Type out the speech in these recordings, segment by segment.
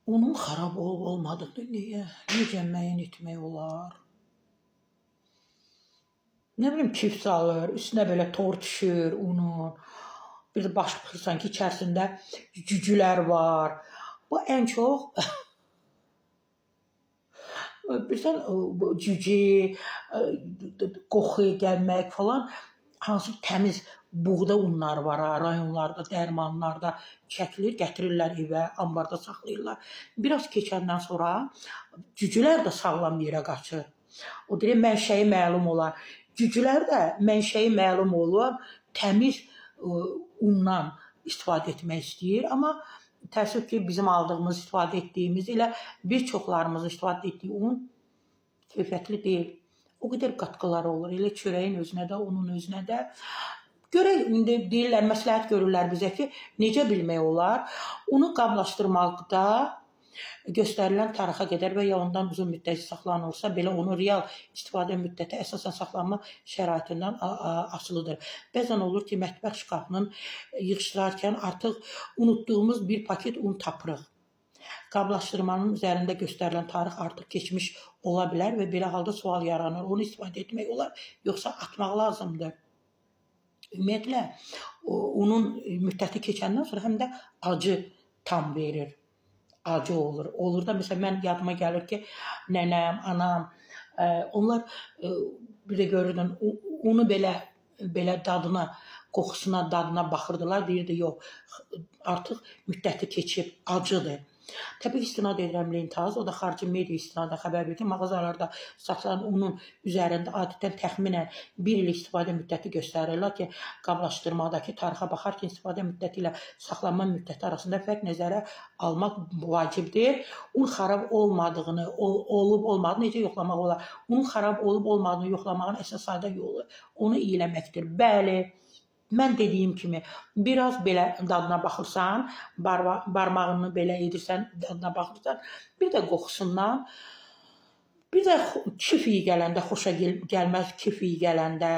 Onun xarab olub olmadığını necə müəyyən etmək olar? Nə bilim, kif salır, üstünə belə tor düşür unun. Bir də baxırsan ki, içərisində cücülər var. Bu ən çox bilirsən, cücü, qoxu gəlmək falan, hansı təmiz buğda unları var ha, rayonlarda, dərmanlarda çəkilir, gətirirlər evə, ambarda saxlayırlar. Biraz keçəndən sonra cücülər də sağlam yerə qaçır. O deyir, mənşəyi məlum olar. Cücülər də mənşəyi məlum olan təmiz undan istifadə etmək istəyir. Amma təəssüf ki, bizim aldığımız, istifadə etdiyimiz ilə bir çoxlarımız istifadə etdiyi un keyfiyyətli deyil. O qədər qatqıları olur. Elə çörəyin özünə də, unun özünə də. Görək, indi deyirlər, məsləhət görürlər bizə ki, necə bilmək olar? Unu qablaşdırmaqda göstərilən tarixa qədər və ya ondan uzun müddət saxlanılsa, belə onun real istifadə müddəti əsasən saxlanma şəraitindən asılıdır. Bəzən olur ki, mətbəx şkafının yığışdırarkən artıq unutduğumuz bir paket un tapırıq. Qablaşdırmanın üzərində göstərilən tarix artıq keçmiş ola bilər və belə halda sual yaranır. Onu istifadə etmək olar, yoxsa atmaq lazımdır. Ümumiyyətlə, unun müddəti keçəndən sonra həm də acı tam verir. Acı olur. Olur da, məsələn, mən yadıma gəlir ki, nənəm, anam, onlar bir də görürdün, unu belə dadına, qoxusuna, dadına baxırdılar, deyirdi, yox, artıq müddəti keçib, acıdır. Təbii ki, istinad edirəm Lentaz, o da xarici media istinadən xəbər verir ki, mağazalarda satılan unun üzərində adətən təxminən 1 il istifadə müddəti göstərirlər ki, qablaşdırmadakı tarixa baxarkən istifadə müddəti ilə saxlanma müddəti arasında fərq nəzərə almaq vacibdir. Un xarab olmadığını, olub-olmadığını necə yoxlamaq olar? Unun xarab olub-olmadığını yoxlamağın əsas sayda yolu onu iyələməkdir. Bəli, mən dediyim kimi, biraz belə dadına baxırsan, barmağını belə edirsən, dadına baxırsan, bir də qoxusundan, bir də kif iyi gələndə, xoşa gəlməz kif iyi gələndə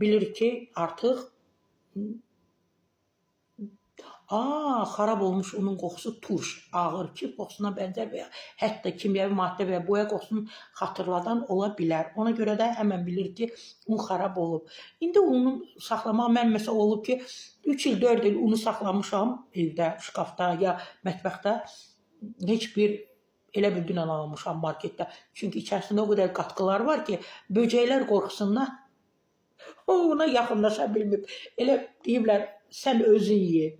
bilir ki, artıq xarab olmuş unun qoxusu turş, ağır, kif qoxusuna bənzər və ya hətta kimyəvi maddə və ya boya qoxusunu xatırladan ola bilər. Ona görə də həmən bilir ki, un xarab olub. İndi unu saxlamaq, mən məsəl olub ki, 3 il, 4 il unu saxlamışam evdə, şkafda ya mətbəxdə, heç bir elə bir dünən almışam marketdə. Çünki içərisində o qədər qatqılar var ki, böcəklər qorxusundan ona yaxınlaşa bilməyib. Elə deyiblər, sən özün ye.